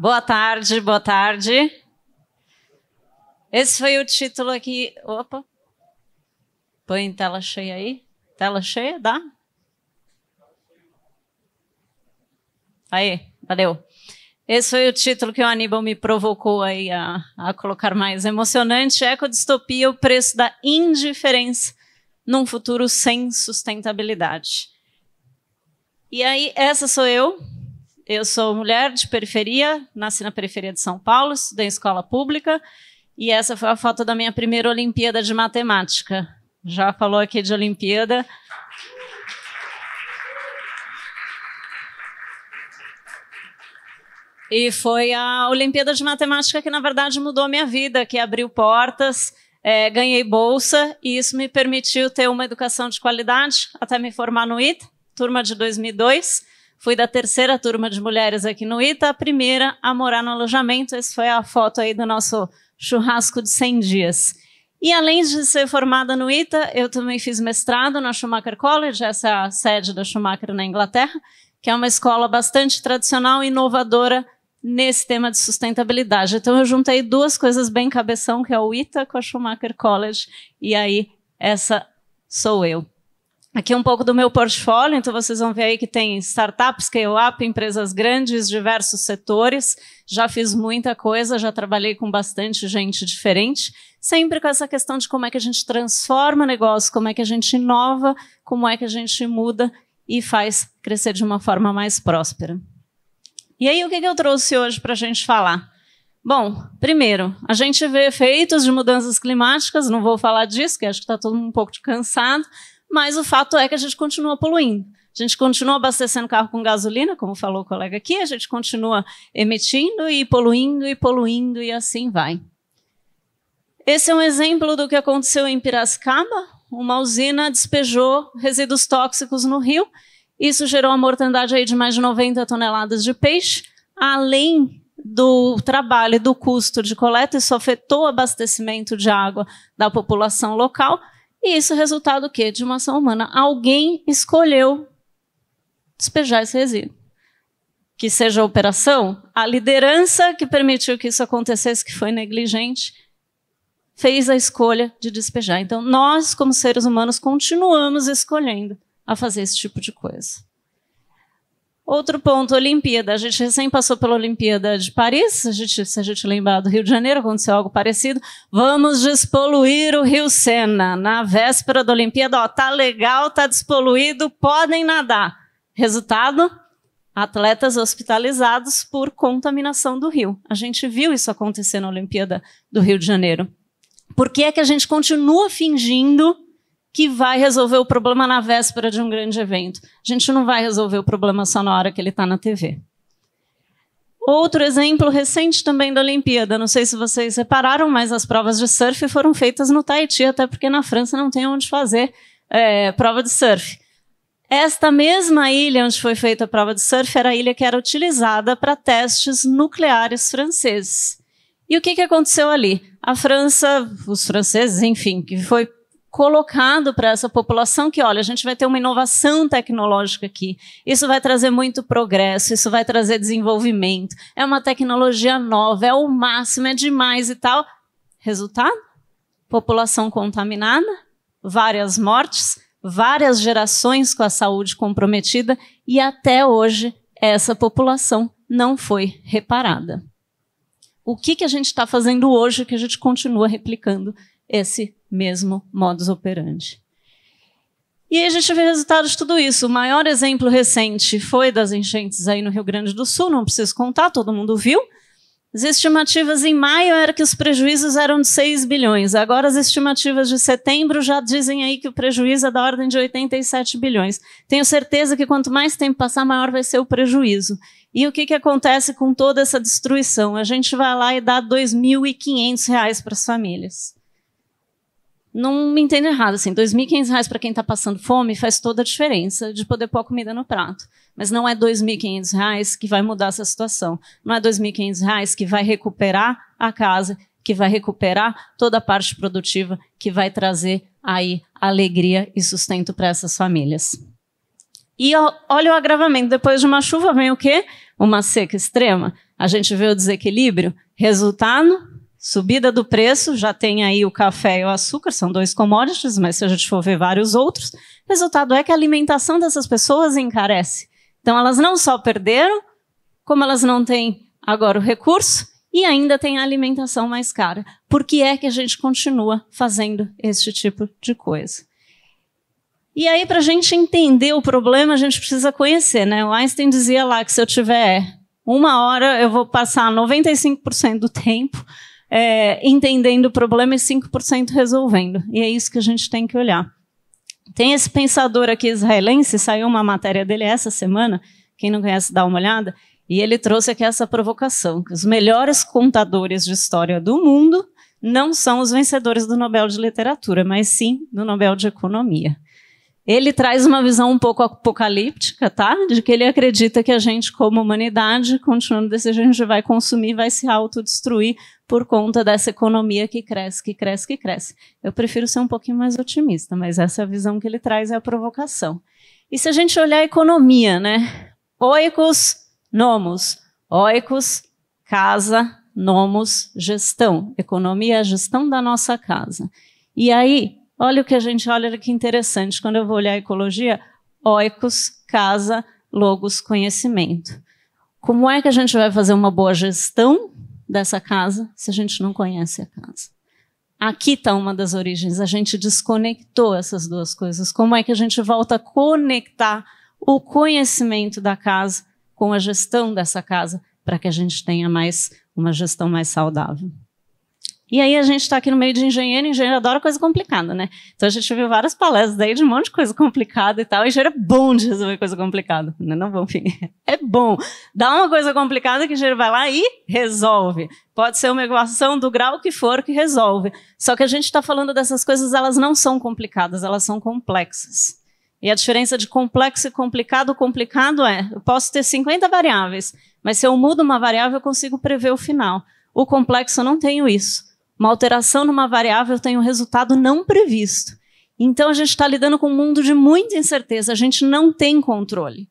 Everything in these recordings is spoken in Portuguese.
Boa tarde, boa tarde. Esse foi o título aqui. Opa. Põe em tela cheia aí. Tela cheia, dá? Aí, valeu. Esse foi o título que o Aníbal me provocou aí a colocar mais emocionante. Ecodistopia, o preço da indiferença num futuro sem sustentabilidade. E aí, essa sou eu. Eu sou mulher de periferia, nasci na periferia de São Paulo, estudei em escola pública, e essa foi a foto da minha primeira Olimpíada de Matemática. Já falou aqui de Olimpíada. E foi a Olimpíada de Matemática que, na verdade, mudou a minha vida, que abriu portas, ganhei bolsa, e isso me permitiu ter uma educação de qualidade, até me formar no ITA, turma de 2002. Fui da terceira turma de mulheres aqui no ITA, a primeira a morar no alojamento. Essa foi a foto aí do nosso churrasco de 100 dias. E além de ser formada no ITA, eu também fiz mestrado na Schumacher College, essa é a sede da Schumacher na Inglaterra, que é uma escola bastante tradicional e inovadora nesse tema de sustentabilidade. Então eu juntei duas coisas bem cabeção, que é o ITA com a Schumacher College, e aí essa sou eu. Aqui um pouco do meu portfólio, então vocês vão ver aí que tem startups, scale-up, empresas grandes, diversos setores. Já fiz muita coisa, já trabalhei com bastante gente diferente, sempre com essa questão de como é que a gente transforma negócio, como é que a gente inova, como é que a gente muda e faz crescer de uma forma mais próspera. E aí, o que eu trouxe hoje para a gente falar? Bom, primeiro, a gente vê efeitos de mudanças climáticas, não vou falar disso, que acho que está todo mundo um pouco cansado, mas o fato é que a gente continua poluindo. A gente continua abastecendo carro com gasolina, como falou o colega aqui, a gente continua emitindo e poluindo e assim vai. Esse é um exemplo do que aconteceu em Piracicaba. Uma usina despejou resíduos tóxicos no rio. Isso gerou uma mortandade aí de mais de 90 toneladas de peixe. Além do trabalho e do custo de coleta, isso afetou o abastecimento de água da população local. E isso é resultado do quê? De uma ação humana. Alguém escolheu despejar esse resíduo. Que seja a operação, a liderança que permitiu que isso acontecesse, que foi negligente, fez a escolha de despejar. Então, nós, como seres humanos, continuamos escolhendo a fazer esse tipo de coisa. Outro ponto, Olimpíada. A gente recém passou pela Olimpíada de Paris. Se a gente lembrar do Rio de Janeiro, aconteceu algo parecido. Vamos despoluir o Rio Sena. Na véspera da Olimpíada, ó, tá legal, tá despoluído, podem nadar. Resultado, atletas hospitalizados por contaminação do rio. A gente viu isso acontecer na Olimpíada do Rio de Janeiro. Por que é que a gente continua fingindo que vai resolver o problema na véspera de um grande evento? A gente não vai resolver o problema só na hora que ele está na TV. Outro exemplo recente também da Olimpíada, não sei se vocês repararam, mas as provas de surf foram feitas no Tahiti, até porque na França não tem onde fazer prova de surf. Esta mesma ilha onde foi feita a prova de surf era a ilha que era utilizada para testes nucleares franceses. E o que aconteceu ali? A França, os franceses, enfim, que foi colocado para essa população que, olha, a gente vai ter uma inovação tecnológica aqui, isso vai trazer muito progresso, isso vai trazer desenvolvimento, é uma tecnologia nova, é o máximo, é demais e tal. Resultado? População contaminada, várias mortes, várias gerações com a saúde comprometida e até hoje essa população não foi reparada. O que a gente está fazendo hoje que a gente continua replicando esse mesmo modus operandi? E aí a gente vê o resultado de tudo isso. O maior exemplo recente foi das enchentes aí no Rio Grande do Sul, não preciso contar, todo mundo viu. As estimativas em maio eram que os prejuízos eram de 6 bilhões. Agora as estimativas de setembro já dizem aí que o prejuízo é da ordem de 87 bilhões. Tenho certeza que quanto mais tempo passar, maior vai ser o prejuízo. E o que acontece com toda essa destruição? A gente vai lá e dá R$ 2.500 para as famílias. Não me entenda errado, assim, R$ 2.500 para quem está passando fome faz toda a diferença de poder pôr comida no prato. Mas não é R$ 2.500 que vai mudar essa situação. Não é R$ 2.500 que vai recuperar a casa, que vai recuperar toda a parte produtiva, que vai trazer aí alegria e sustento para essas famílias. E olha o agravamento, depois de uma chuva vem o quê? Uma seca extrema. A gente vê o desequilíbrio. Resultado, subida do preço, já tem aí o café e o açúcar, são 2 commodities, mas se a gente for ver vários outros, resultado é que a alimentação dessas pessoas encarece. Então, elas não só perderam, como elas não têm agora o recurso e ainda têm a alimentação mais cara. Por que é que a gente continua fazendo este tipo de coisa? E aí, para a gente entender o problema, a gente precisa conhecer, né? O Einstein dizia lá que se eu tiver 1 hora, eu vou passar 95% do tempo entendendo o problema e 5% resolvendo. E é isso que a gente tem que olhar. Tem esse pensador aqui israelense, saiu uma matéria dele essa semana, quem não conhece dá uma olhada, e ele trouxe aqui essa provocação, que os melhores contadores de história do mundo não são os vencedores do Nobel de Literatura, mas sim do Nobel de Economia. Ele traz uma visão um pouco apocalíptica, tá? De que ele acredita que a gente, como humanidade, continuando desse jeito, a gente vai consumir, vai se autodestruir por conta dessa economia que cresce, que cresce, que cresce. Eu prefiro ser um pouquinho mais otimista, mas essa visão que ele traz é a provocação. E se a gente olhar a economia, né? Oikos, nomos. Oikos, casa, nomos, gestão. Economia é a gestão da nossa casa. E aí, olha o que a gente olha que interessante. Quando eu vou olhar a ecologia, oikos, casa, logos, conhecimento. Como é que a gente vai fazer uma boa gestão dessa casa se a gente não conhece a casa? Aqui está uma das origens. A gente desconectou essas duas coisas. Como é que a gente volta a conectar o conhecimento da casa com a gestão dessa casa para que a gente tenha uma gestão mais saudável? E aí a gente está aqui no meio de engenheiro adora coisa complicada, né? Então a gente viu várias palestras aí de um monte de coisa complicada e tal, e engenheiro é bom de resolver coisa complicada, né? Não vão, enfim, é bom. Dá uma coisa complicada que o engenheiro vai lá e resolve. Pode ser uma equação do grau que for que resolve. Só que a gente está falando dessas coisas, elas não são complicadas, elas são complexas. E a diferença de complexo e complicado, eu posso ter 50 variáveis, mas se eu mudo uma variável, eu consigo prever o final. O complexo, eu não tenho isso. Uma alteração numa variável tem um resultado não previsto. Então, a gente está lidando com um mundo de muita incerteza. A gente não tem controle.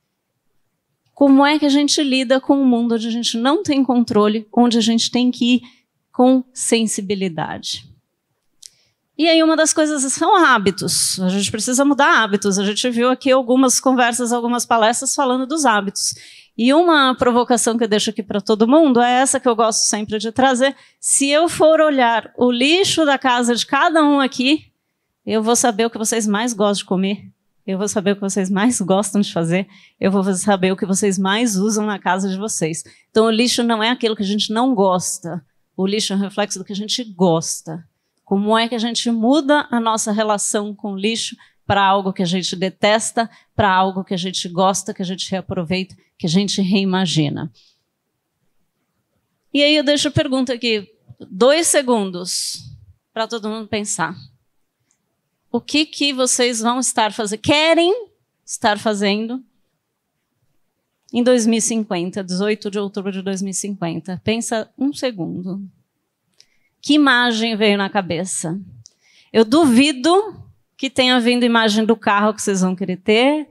Como é que a gente lida com um mundo onde a gente não tem controle, onde a gente tem que ir com sensibilidade? E aí, uma das coisas são hábitos. A gente precisa mudar hábitos. A gente viu aqui algumas conversas, algumas palestras falando dos hábitos. E uma provocação que eu deixo aqui para todo mundo é essa que eu gosto sempre de trazer. Se eu for olhar o lixo da casa de cada um aqui, eu vou saber o que vocês mais gostam de comer, eu vou saber o que vocês mais gostam de fazer, eu vou saber o que vocês mais usam na casa de vocês. Então, o lixo não é aquilo que a gente não gosta. O lixo é um reflexo do que a gente gosta. Como é que a gente muda a nossa relação com o lixo para algo que a gente detesta, para algo que a gente gosta, que a gente reaproveita, que a gente reimagina. E aí eu deixo a pergunta aqui, 2 segundos, para todo mundo pensar. O que vocês vão estar fazendo, querem estar fazendo em 2050, 18 de outubro de 2050? Pensa 1 segundo. Que imagem veio na cabeça? Eu duvido que tenha vindo imagem do carro que vocês vão querer ter,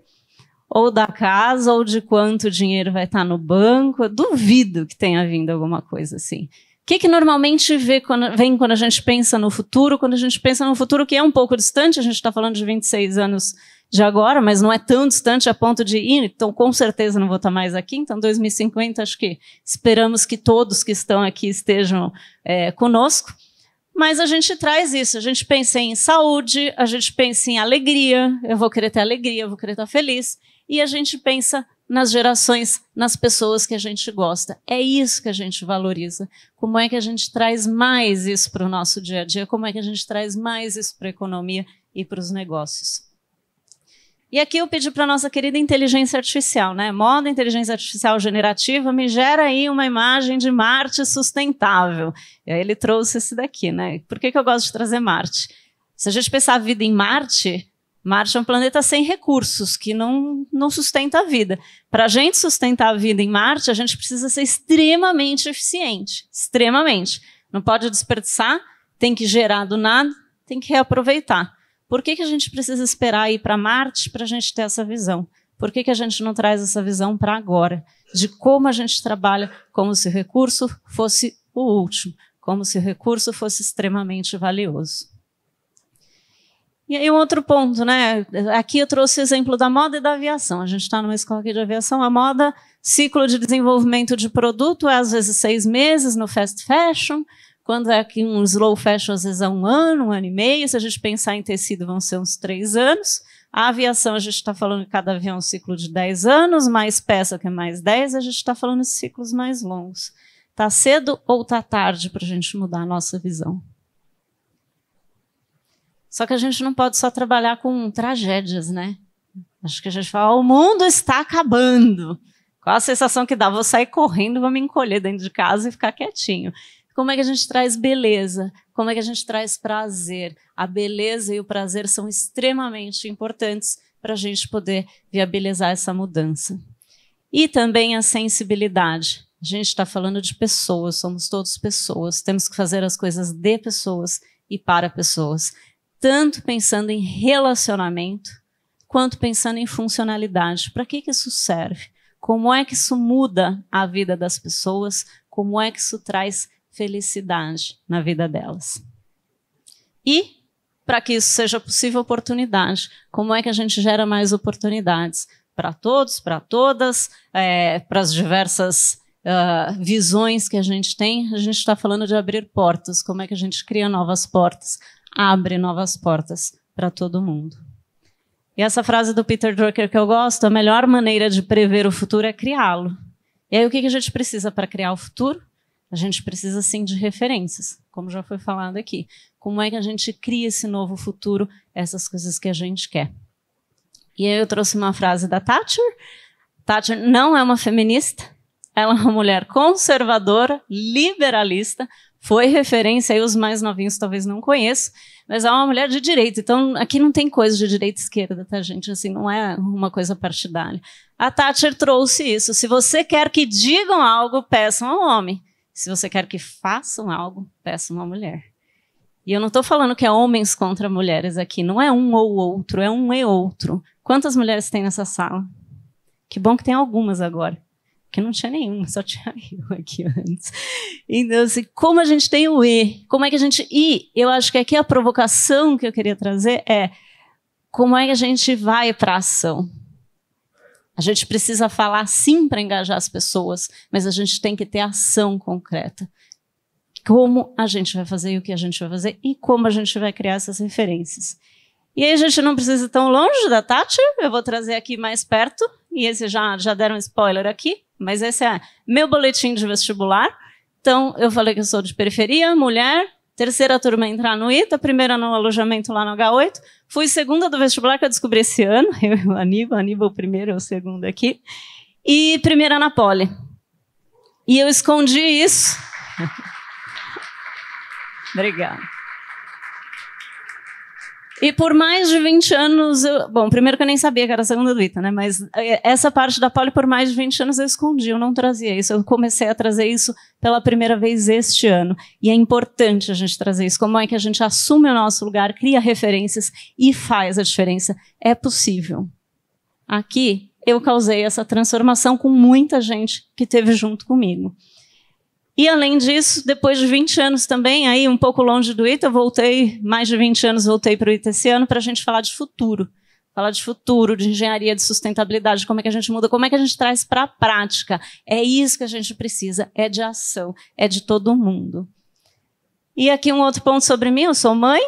ou da casa, ou de quanto dinheiro vai estar no banco. Eu duvido que tenha vindo alguma coisa assim. O que normalmente vem quando a gente pensa no futuro? Quando a gente pensa no futuro que é um pouco distante, a gente está falando de 26 anos de agora, mas não é tão distante a ponto de ir, então com certeza não vou estar mais aqui. Então 2050, acho que esperamos que todos que estão aqui estejam conosco. Mas a gente traz isso, a gente pensa em saúde, a gente pensa em alegria, eu vou querer ter alegria, eu vou querer estar feliz, e a gente pensa nas gerações, nas pessoas que a gente gosta. É isso que a gente valoriza. Como é que a gente traz mais isso para o nosso dia a dia? Como é que a gente traz mais isso para a economia e para os negócios? E aqui eu pedi para a nossa querida inteligência artificial, né? Moda inteligência artificial generativa, me gera aí uma imagem de Marte sustentável. E aí ele trouxe esse daqui, né? Por que eu gosto de trazer Marte? Se a gente pensar a vida em Marte, Marte é um planeta sem recursos, que não sustenta a vida. Para a gente sustentar a vida em Marte, a gente precisa ser extremamente eficiente. Extremamente. Não pode desperdiçar, tem que gerar do nada, tem que reaproveitar. Por que a gente precisa esperar ir para Marte para a gente ter essa visão? Por que a gente não traz essa visão para agora? de como a gente trabalha como se o recurso fosse o último, como se o recurso fosse extremamente valioso. E aí um outro ponto, né? Aqui eu trouxe o exemplo da moda e da aviação. A gente está numa escola aqui de aviação, a moda, ciclo de desenvolvimento de produto é às vezes 6 meses no fast fashion, quando é aqui um slow fashion às vezes é 1 ano, 1 ano e meio, se a gente pensar em tecido vão ser uns 3 anos. A aviação a gente está falando que cada avião é um ciclo de 10 anos, mais peça que é mais 10, a gente está falando de ciclos mais longos. Está cedo ou está tarde para a gente mudar a nossa visão? Só que a gente não pode só trabalhar com tragédias, né? Acho que a gente fala, o mundo está acabando. Qual a sensação que dá? Vou sair correndo, vou me encolher dentro de casa e ficar quietinho. Como é que a gente traz beleza? Como é que a gente traz prazer? A beleza e o prazer são extremamente importantes para a gente poder viabilizar essa mudança. E também a sensibilidade. A gente está falando de pessoas, somos todos pessoas. Temos que fazer as coisas de pessoas e para pessoas. Tanto pensando em relacionamento, quanto pensando em funcionalidade. Para que isso serve? Como é que isso muda a vida das pessoas? Como é que isso traz felicidade na vida delas? E, para que isso seja possível, oportunidade. Como é que a gente gera mais oportunidades? Para todos, para todas, para as diversas visões que a gente tem. A gente está falando de abrir portas. Como é que a gente cria novas portas? Abre novas portas para todo mundo. E essa frase do Peter Drucker que eu gosto, a melhor maneira de prever o futuro é criá-lo. E aí o que a gente precisa para criar o futuro? A gente precisa, sim, de referências, como já foi falado aqui. Como é que a gente cria esse novo futuro, essas coisas que a gente quer? E aí eu trouxe uma frase da Thatcher. Thatcher não é uma feminista, ela é uma mulher conservadora, liberalista, foi referência, aí os mais novinhos talvez não conheçam, mas é uma mulher de direita. Então, aqui não tem coisa de direita e esquerda, tá, gente? Assim, não é uma coisa partidária. A Thatcher trouxe isso. Se você quer que digam algo, peçam ao homem. Se você quer que façam algo, peçam à mulher. E eu não estou falando que é homens contra mulheres aqui. Não é um ou outro, é um e outro. Quantas mulheres tem nessa sala? Que bom que tem algumas agora. Porque não tinha nenhuma, só tinha eu aqui antes. Então, assim, como a gente tem o E, como é que a gente... E eu acho que aqui a provocação que eu queria trazer é como é que a gente vai para a ação. A gente precisa falar sim para engajar as pessoas, mas a gente tem que ter ação concreta. Como a gente vai fazer e o que a gente vai fazer e como a gente vai criar essas referências. E aí a gente não precisa ir tão longe da Thatcher, eu vou trazer aqui mais perto, e esse já deram um spoiler aqui, mas esse é meu boletim de vestibular. Então, eu falei que eu sou de periferia, mulher, terceira turma a entrar no ITA, primeira no alojamento lá no H8, fui segunda do vestibular que eu descobri esse ano, eu e o Aníbal o primeiro, eu o segundo aqui, e primeira na Poli. E eu escondi isso. Obrigada. E por mais de 20 anos, bom, primeiro que eu nem sabia que era a segunda do ITA, né? Mas essa parte da Poli, por mais de 20 anos eu escondi, eu não trazia isso. Eu comecei a trazer isso pela primeira vez este ano. E é importante a gente trazer isso. Como é que a gente assume o nosso lugar, cria referências e faz a diferença? É possível. Aqui, eu causei essa transformação com muita gente que esteve junto comigo. E, além disso, depois de 20 anos também, aí um pouco longe do ITA, eu voltei, mais de 20 anos voltei para o ITA esse ano, para a gente falar de futuro. Falar de futuro, de engenharia, de sustentabilidade, como é que a gente muda, como é que a gente traz para a prática. É isso que a gente precisa, é de ação, é de todo mundo. E aqui um outro ponto sobre mim, eu sou mãe,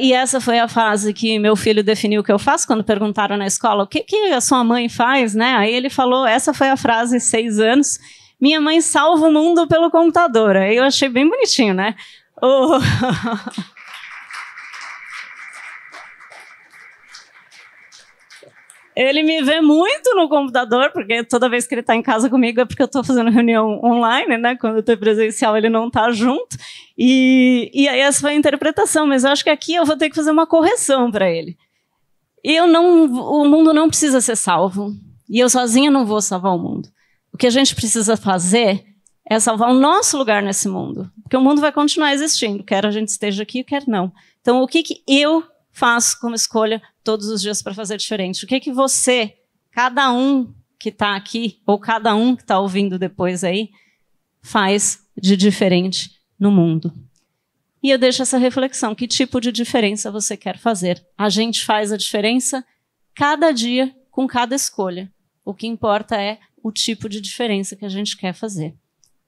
e essa foi a fase que meu filho definiu o que eu faço, quando perguntaram na escola, o que a sua mãe faz, né? Aí ele falou, essa foi a frase, 6 anos, minha mãe salva o mundo pelo computador. Aí eu achei bem bonitinho, né? Ele me vê muito no computador, porque toda vez que ele está em casa comigo é porque eu estou fazendo reunião online, né? Quando eu estou presencial, ele não está junto. E aí essa foi a interpretação, mas eu acho que aqui eu vou ter que fazer uma correção para ele. O mundo não precisa ser salvo. E eu sozinha não vou salvar o mundo. O que a gente precisa fazer é salvar o nosso lugar nesse mundo. Porque o mundo vai continuar existindo, quer a gente esteja aqui, quer não. Então, o que eu faço como escolha todos os dias para fazer diferente? O que você, cada um que está aqui, ou cada um que está ouvindo depois aí, faz de diferente no mundo. E eu deixo essa reflexão, que tipo de diferença você quer fazer? A gente faz a diferença cada dia com cada escolha. O que importa é o tipo de diferença que a gente quer fazer.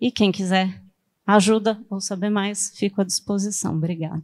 E quem quiser ajuda ou saber mais, fico à disposição. Obrigada.